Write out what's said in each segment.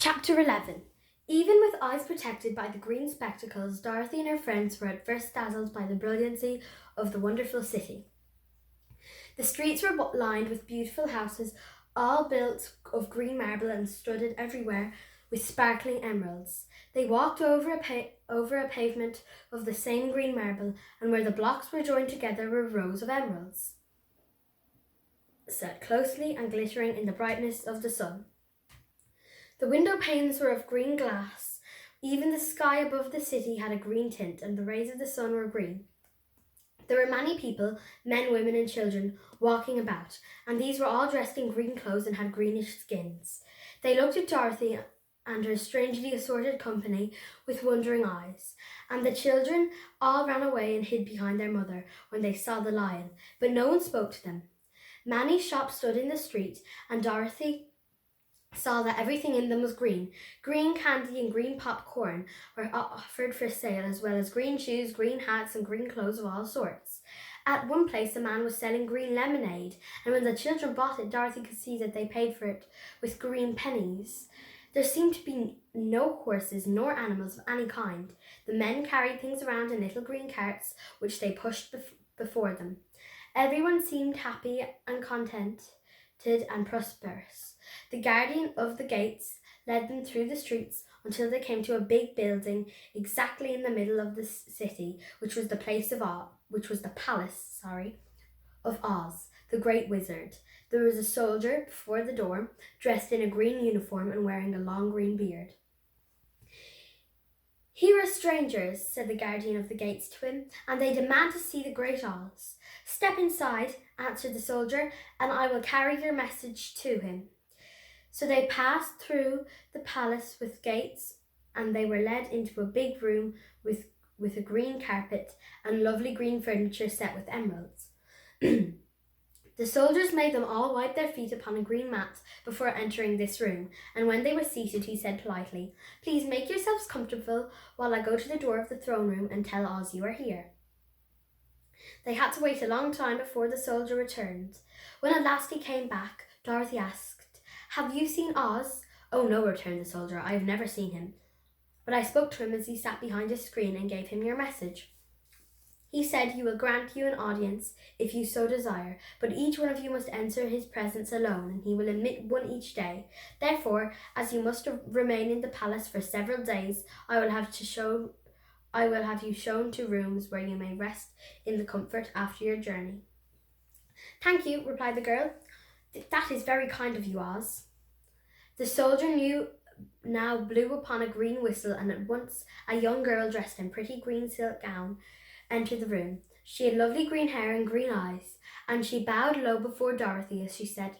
Chapter 11. Even with eyes protected by the green spectacles, Dorothy and her friends were at first dazzled by the brilliancy of the wonderful city. The streets were lined with beautiful houses, all built of green marble and studded everywhere with sparkling emeralds. They walked over a pavement of the same green marble, and where the blocks were joined together were rows of emeralds, set closely and glittering in the brightness of the sun. The window panes were of green glass. Even the sky above the city had a green tint, and the rays of the sun were green. There were many people, men, women, and children, walking about, and these were all dressed in green clothes and had greenish skins. They looked at Dorothy and her strangely assorted company with wondering eyes, and the children all ran away and hid behind their mother when they saw the lion, but no one spoke to them. Many shops stood in the street, and Dorothy saw that everything in them was green. Green candy and green popcorn were offered for sale, as well as green shoes, green hats, and green clothes of all sorts. At one place, a man was selling green lemonade, and when the children bought it, Dorothy could see that they paid for it with green pennies. There seemed to be no horses nor animals of any kind. The men carried things around in little green carts, which they pushed before them. Everyone seemed happy and contented and prosperous. The guardian of the gates led them through the streets until they came to a big building exactly in the middle of the city, which was the palace of Oz, the great wizard. There was a soldier before the door, dressed in a green uniform and wearing a long green beard. "Here are strangers," said the guardian of the gates to him, "and they demand to see the great Oz." "Step inside," answered the soldier, "and I will carry your message to him." So they passed through the palace with gates, and they were led into a big room with a green carpet and lovely green furniture set with emeralds. The soldiers made them all wipe their feet upon a green mat before entering this room, and when they were seated, he said politely, "Please make yourselves comfortable while I go to the door of the throne room and tell Oz you are here." They had to wait a long time before the soldier returned. When at last he came back, Dorothy asked, "Have you seen Oz?" "Oh no," returned the soldier, "I have never seen him. But I spoke to him as he sat behind a screen and gave him your message. He said he will grant you an audience if you so desire, but each one of you must enter his presence alone, and he will admit one each day. Therefore, as you must remain in the palace for several days, I will have you shown to rooms where you may rest in the comfort after your journey." "Thank you," replied the girl. "That is very kind of you, Oz." The soldier now blew upon a green whistle, and at once a young girl dressed in pretty green silk gown entered the room. She had lovely green hair and green eyes, and she bowed low before Dorothy as she said,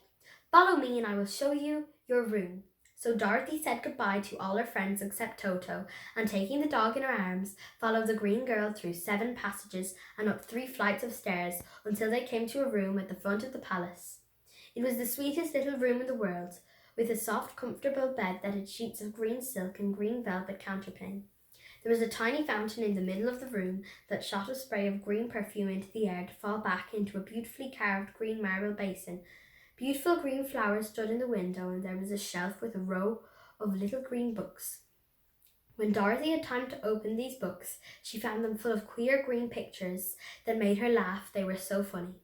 "Follow me and I will show you your room." So Dorothy said goodbye to all her friends except Toto, and taking the dog in her arms, followed the green girl through 7 passages and up 3 flights of stairs until they came to a room at the front of the palace. It was the sweetest little room in the world, with a soft, comfortable bed that had sheets of green silk and green velvet counterpane. There was a tiny fountain in the middle of the room that shot a spray of green perfume into the air to fall back into a beautifully carved green marble basin. Beautiful green flowers stood in the window, and there was a shelf with a row of little green books. When Dorothy had time to open these books, she found them full of queer green pictures that made her laugh, they were so funny.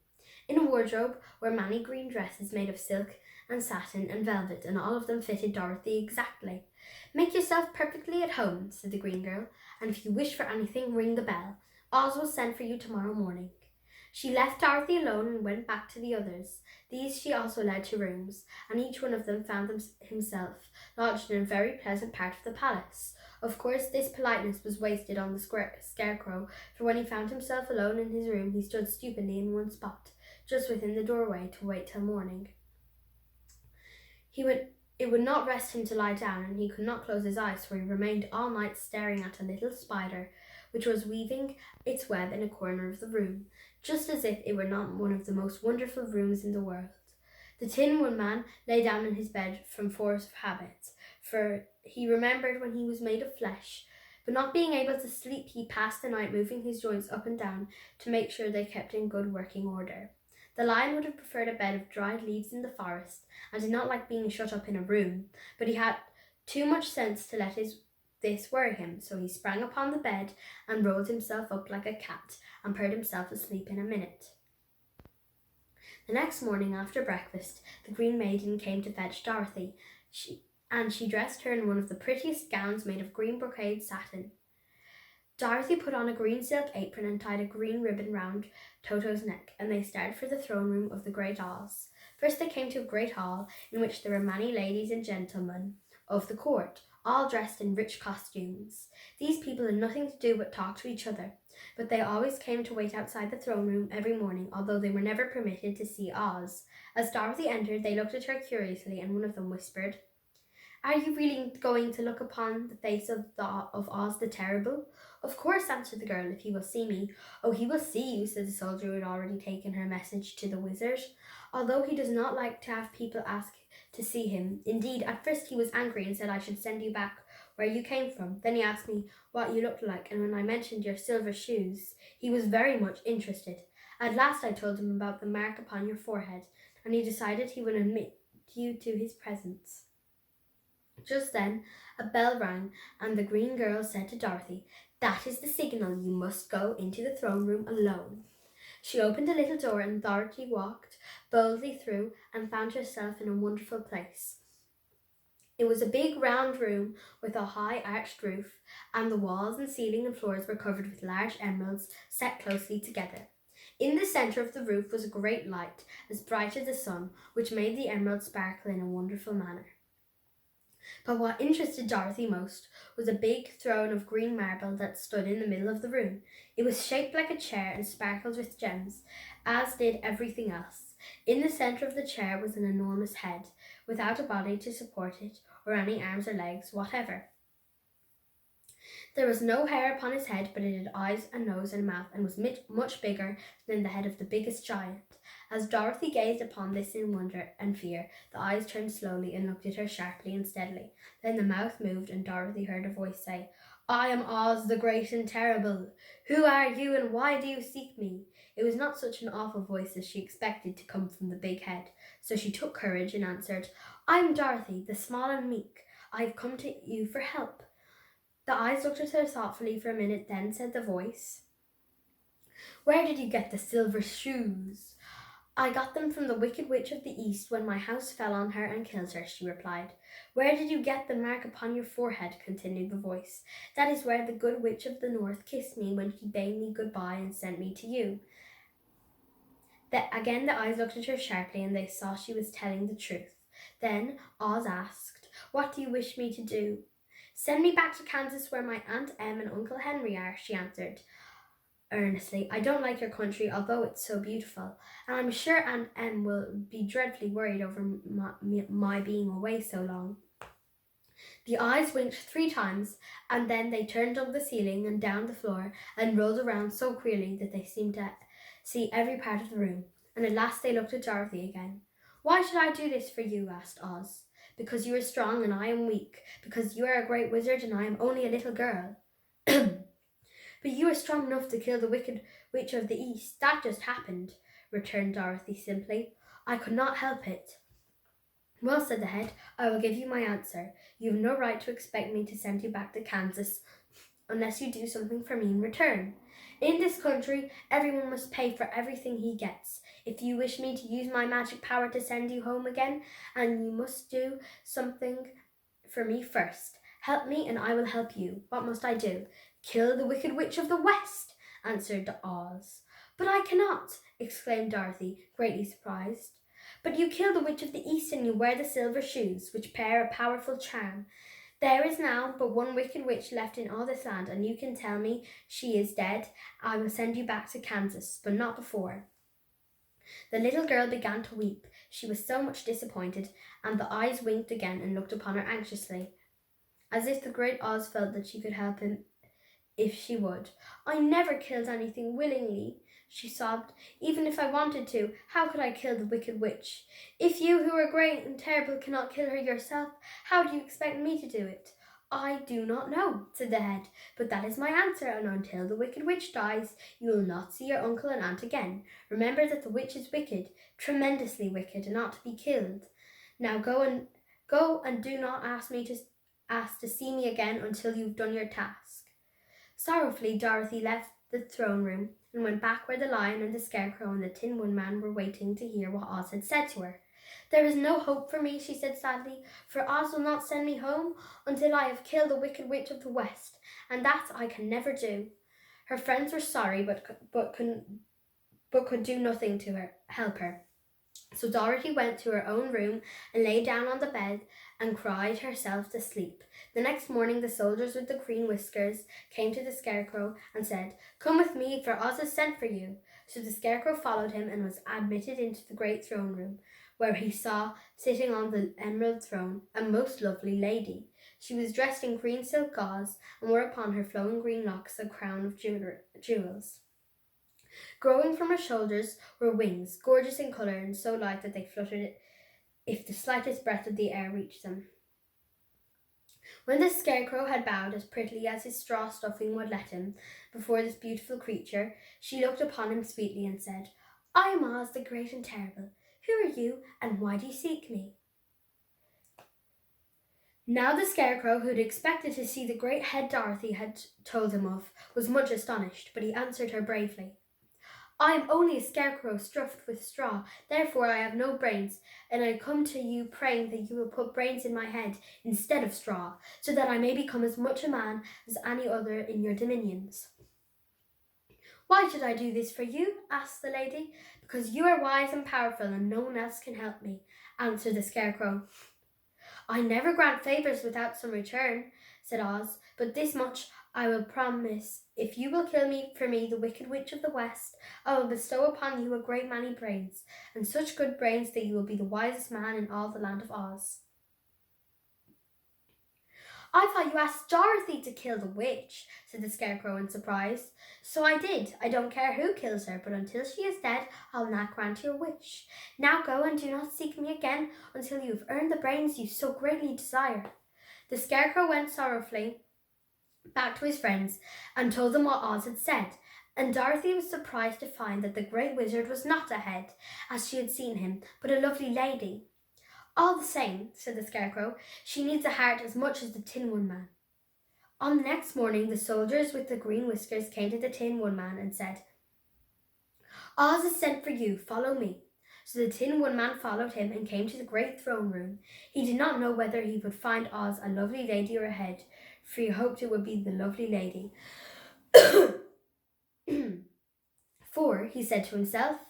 In a wardrobe were many green dresses made of silk and satin and velvet, and all of them fitted Dorothy exactly. "Make yourself perfectly at home," said the green girl, "and if you wish for anything, ring the bell. Oz will send for you tomorrow morning." She left Dorothy alone and went back to the others. These she also led to rooms, and each one of them found himself lodged in a very pleasant part of the palace. Of course, this politeness was wasted on the Scarecrow, for when he found himself alone in his room, he stood stupidly in one spot, just within the doorway, to wait till morning. It would not rest him to lie down, and he could not close his eyes, for he remained all night staring at a little spider, which was weaving its web in a corner of the room, just as if it were not one of the most wonderful rooms in the world. The Tin Woodman lay down in his bed from force of habit, for he remembered when he was made of flesh, but not being able to sleep, he passed the night moving his joints up and down to make sure they kept in good working order. The lion would have preferred a bed of dried leaves in the forest, and did not like being shut up in a room, but he had too much sense to let this worry him, so he sprang upon the bed and rolled himself up like a cat and purred himself asleep in a minute. The next morning after breakfast, the Green Maiden came to fetch Dorothy, and she dressed her in one of the prettiest gowns made of green brocade satin. Dorothy put on a green silk apron and tied a green ribbon round Toto's neck, and they started for the throne room of the Great Oz. First they came to a great hall in which there were many ladies and gentlemen of the court, all dressed in rich costumes. These people had nothing to do but talk to each other, but they always came to wait outside the throne room every morning, although they were never permitted to see Oz. As Dorothy entered, they looked at her curiously, and one of them whispered, "Are you really going to look upon the face of Oz the Terrible?" "Of course," answered the girl, "if he will see me." "Oh, he will see you," said the soldier who had already taken her message to the wizard, "although he does not like to have people ask to see him. Indeed, at first he was angry and said I should send you back where you came from. Then he asked me what you looked like, and when I mentioned your silver shoes, he was very much interested. At last I told him about the mark upon your forehead, and he decided he would admit you to his presence." Just then a bell rang, and the green girl said to Dorothy, "That is the signal. You must go into the throne room alone." She opened a little door, and Dorothy walked boldly through and found herself in a wonderful place. It was a big round room with a high arched roof, and the walls and ceiling and floors were covered with large emeralds set closely together. In the centre of the roof was a great light, as bright as the sun, which made the emeralds sparkle in a wonderful manner. But what interested Dorothy most was a big throne of green marble that stood in the middle of the room. It was shaped like a chair and sparkled with gems, as did everything else. In the centre of the chair was an enormous head, without a body to support it, or any arms or legs whatever. There was no hair upon his head, but it had eyes and nose and mouth, and was much bigger than the head of the biggest giant. As Dorothy gazed upon this in wonder and fear, the eyes turned slowly and looked at her sharply and steadily. Then the mouth moved, and Dorothy heard a voice say, "I am Oz the Great and Terrible. Who are you, and why do you seek me?" It was not such an awful voice as she expected to come from the big head, so she took courage and answered, "I am Dorothy, the small and meek. I have come to you for help." The eyes looked at her thoughtfully for a minute, then said the voice, "Where did you get the silver shoes?" "I got them from the Wicked Witch of the East when my house fell on her and killed her," she replied. "Where did you get the mark upon your forehead?" continued the voice. "That is where the Good Witch of the North kissed me when she bade me goodbye and sent me to you." Again the eyes looked at her sharply, and they saw she was telling the truth. Then Oz asked, "What do you wish me to do?" "Send me back to Kansas where my Aunt Em and Uncle Henry are," she answered earnestly. "I don't like your country, although it's so beautiful, and I'm sure Aunt Em will be dreadfully worried over my being away so long." The eyes winked 3 times, and then they turned up the ceiling and down the floor and rolled around so queerly that they seemed to see every part of the room. And at last they looked at Dorothy again. "Why should I do this for you?" asked Oz. "Because you are strong and I am weak. Because you are a great wizard and I am only a little girl." "But you are strong enough to kill the Wicked Witch of the East. That just happened," returned Dorothy simply. "I could not help it." "Well," said the head, "I will give you my answer. You have no right to expect me to send you back to Kansas unless you do something for me in return. In this country, everyone must pay for everything he gets. If you wish me to use my magic power to send you home again, and you must do something for me first. Help me and I will help you. What must I do?" "Kill the Wicked Witch of the West," answered Oz. "But I cannot," exclaimed Dorothy, greatly surprised. "But you kill the Witch of the East and you wear the silver shoes, which bear a powerful charm. There is now but one wicked witch left in all this land, and you can tell me she is dead. I will send you back to Kansas, but not before." The little girl began to weep. She was so much disappointed, and the eyes winked again and looked upon her anxiously, as if the great Oz felt that she could help him if she would. "I never killed anything willingly," she sobbed. "Even if I wanted to, how could I kill the Wicked Witch? If you, who are great and terrible, cannot kill her yourself, how do you expect me to do it?" "I do not know," said the head, "but that is my answer, and until the Wicked Witch dies, you will not see your uncle and aunt again. Remember that the witch is wicked, tremendously wicked, and ought to be killed. Now go and do not ask to see me again until you've done your task." Sorrowfully, Dorothy left the throne room and went back where the Lion and the Scarecrow and the Tin Woodman were waiting to hear what Oz had said to her. "There is no hope for me," she said sadly, "for Oz will not send me home until I have killed the Wicked Witch of the West, and that I can never do." Her friends were sorry, but could do nothing to help her. So Dorothy went to her own room and lay down on the bed and cried herself to sleep. The next morning the soldiers with the green whiskers came to the Scarecrow and said, "Come with me, for Oz has sent for you." So the Scarecrow followed him and was admitted into the great throne room, where he saw, sitting on the emerald throne, a most lovely lady. She was dressed in green silk gauze and wore upon her flowing green locks a crown of jewels. Growing from her shoulders were wings, gorgeous in colour and so light that they fluttered if the slightest breath of the air reached them. When the Scarecrow had bowed as prettily as his straw stuffing would let him before this beautiful creature, she looked upon him sweetly and said, "I am Oz, the great and terrible. Who are you, and why do you seek me?" Now the Scarecrow, who had expected to see the great head Dorothy had told him of, was much astonished, but he answered her bravely. "I am only a scarecrow stuffed with straw, therefore I have no brains, and I come to you praying that you will put brains in my head instead of straw, so that I may become as much a man as any other in your dominions." "Why should I do this for you?" asked the lady. "Because you are wise and powerful, and no one else can help me," answered the Scarecrow. "I never grant favors without some return," said Oz, "but this much I will promise. If you will kill me for me, the Wicked Witch of the West, I will bestow upon you a great many brains, and such good brains that you will be the wisest man in all the land of Oz." "I thought you asked Dorothy to kill the witch," said the Scarecrow in surprise. "So I did. I don't care who kills her, but until she is dead, I'll not grant your wish. Now go and do not seek me again until you have earned the brains you so greatly desire." The Scarecrow went sorrowfully back to his friends and told them what Oz had said, and Dorothy was surprised to find that the great wizard was not a head, as she had seen him, but a lovely lady. "All the same," said the Scarecrow, "she needs a heart as much as the Tin Woodman." On the next morning the soldiers with the green whiskers came to the Tin Woodman and said, "Oz is sent for you, follow me." So the Tin Woodman followed him and came to the great throne room. He did not know whether he would find Oz a lovely lady or a head, for he hoped it would be the lovely lady. "For," he said to himself,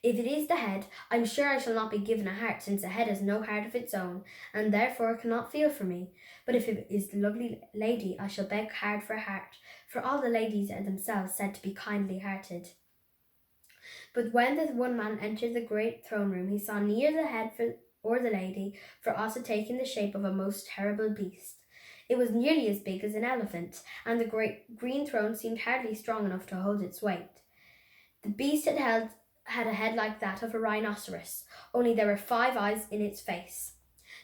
"if it is the head, I'm sure I shall not be given a heart, since a head has no heart of its own, and therefore cannot feel for me. But if it is the lovely lady, I shall beg hard for a heart, for all the ladies are themselves said to be kindly-hearted." But when the one man entered the great throne room, he saw neither the head or the lady, for Oz had taken the shape of a most terrible beast. It was nearly as big as an elephant, and the great green throne seemed hardly strong enough to hold its weight. The beast had a head like that of a rhinoceros, only there were 5 eyes in its face.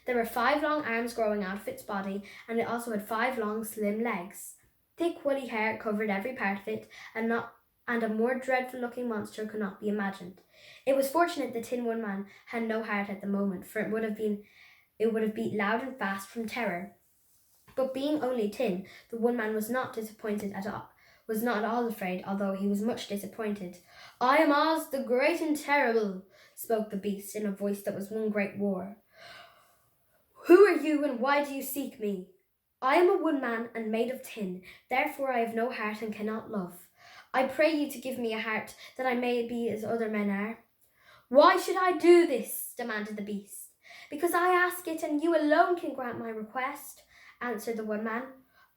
There were 5 long arms growing out of its body, and it also had 5 long, slim legs. Thick, woolly hair covered every part of it, and a more dreadful-looking monster could not be imagined. It was fortunate the Tin Woodman had no heart at the moment, for it would have beat loud and fast from terror. But being only tin, the Woodman was not at all afraid, although he was much disappointed. "I am Oz, the great and terrible," spoke the beast in a voice that was one great roar. "Who are you, and why do you seek me?" "I am a woodman and made of tin, therefore I have no heart and cannot love. I pray you to give me a heart, that I may be as other men are." "Why should I do this?" demanded the beast. "Because I ask it, and you alone can grant my request," answered the Woodman.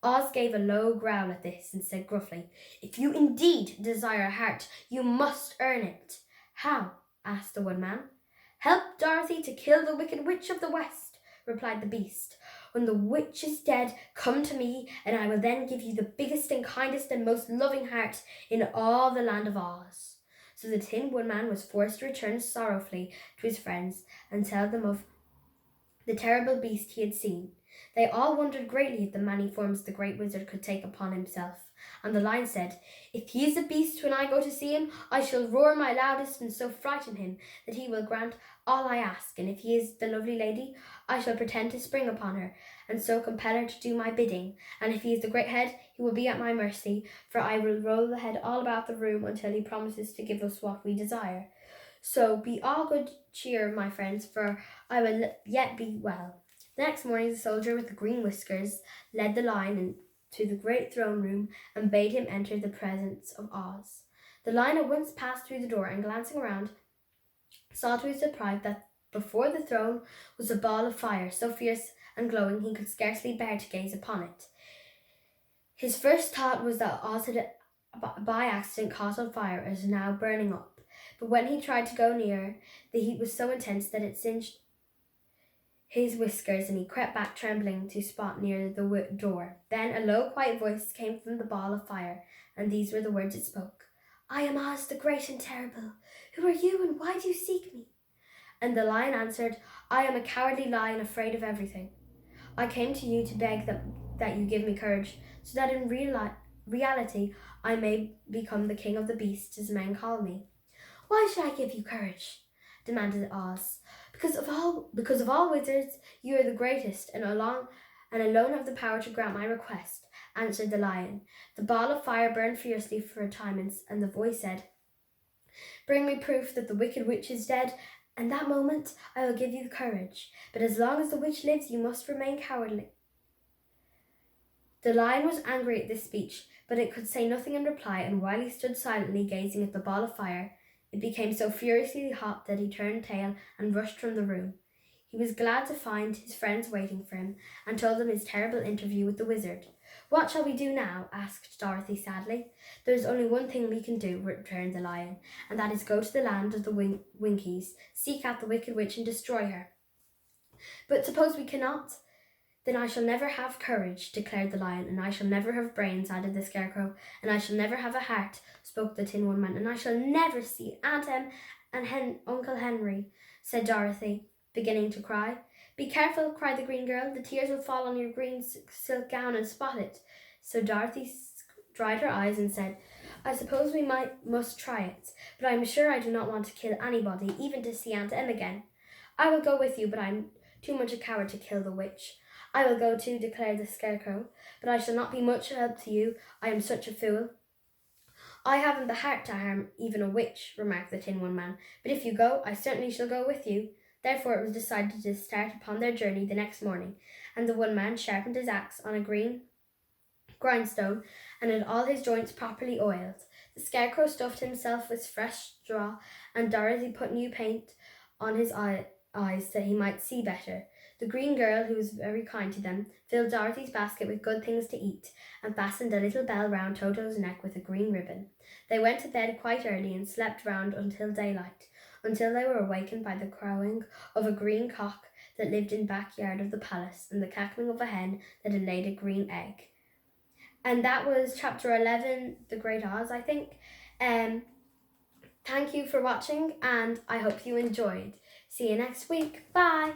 Oz gave a low growl at this and said gruffly, "If you indeed desire a heart, you must earn it." "How?" asked the Woodman. "Help Dorothy to kill the Wicked Witch of the West," replied the beast. "When the witch is dead, come to me, and I will then give you the biggest and kindest and most loving heart in all the land of Oz." So the Tin Woodman was forced to return sorrowfully to his friends and tell them of the terrible beast he had seen. They all wondered greatly at the many forms the great wizard could take upon himself. And the lion said, "If he is a beast when I go to see him, I shall roar my loudest and so frighten him that he will grant all I ask. And if he is the lovely lady, I shall pretend to spring upon her, and so compel her to do my bidding. And if he is the great head, he will be at my mercy, for I will roll the head all about the room until he promises to give us what we desire. So be all good cheer, my friends, for I will yet be well." The next morning the soldier with the green whiskers led the lion into the great throne room and bade him enter the presence of Oz. The lion at once passed through the door and, glancing around, saw to his surprise that before the throne was a ball of fire, so fierce and glowing he could scarcely bear to gaze upon it. His first thought was that Oz had by accident caught on fire and was now burning up. But when he tried to go nearer, the heat was so intense that it singed his whiskers, and he crept back trembling to a spot near the door. Then a low, quiet voice came from the ball of fire, and these were the words it spoke: "I am Oz, the great and terrible. Who are you, and why do you seek me?" And the lion answered, "I am a cowardly lion, afraid of everything. I came to you to beg that you give me courage, so that in reality I may become the king of the beasts, as men call me." "Why should I give you courage?" demanded Oz. Because of all wizards, you are the greatest, and alone have the power to grant my request," answered the lion. The ball of fire burned fiercely for a time, and the voice said, "Bring me proof that the wicked witch is dead, and that moment I will give you courage. But as long as the witch lives, you must remain cowardly." The lion was angry at this speech, but it could say nothing in reply, and while he stood silently gazing at the ball of fire, it became so furiously hot that he turned tail and rushed from the room. He was glad to find his friends waiting for him, and told them his terrible interview with the wizard. "What shall we do now?" asked Dorothy sadly. "There is only one thing we can do," returned the lion, "and that is go to the land of the Winkies, seek out the wicked witch, and destroy her." "But suppose we cannot?" "Then I shall never have courage," declared the lion. "And I shall never have brains," added the Scarecrow. "And I shall never have a heart," spoke the Tin Woodman. "And I shall never see Aunt Em and Uncle Henry," said Dorothy, beginning to cry. "Be careful," cried the green girl. "The tears will fall on your green silk gown and spot it." So Dorothy dried her eyes and said, "I suppose we must try it, but I am sure I do not want to kill anybody, even to see Aunt Em again." "I will go with you, but I am too much a coward to kill the witch." "I will go too," declared the Scarecrow, "but I shall not be much help to you. I am such a fool." "I haven't the heart to harm even a witch," remarked the Tin Woodman. "But if you go, I certainly shall go with you." Therefore it was decided to start upon their journey the next morning, and the Woodman sharpened his axe on a green grindstone and had all his joints properly oiled. The Scarecrow stuffed himself with fresh straw, and Dorothy put new paint on his eyes that he might see better. The green girl, who was very kind to them, filled Dorothy's basket with good things to eat, and fastened a little bell round Toto's neck with a green ribbon. They went to bed quite early and slept round until daylight, until they were awakened by the crowing of a green cock that lived in the backyard of the palace, and the cackling of a hen that had laid a green egg. And that was chapter 11, The Great Oz, I think. Thank you for watching, and I hope you enjoyed. See you next week. Bye!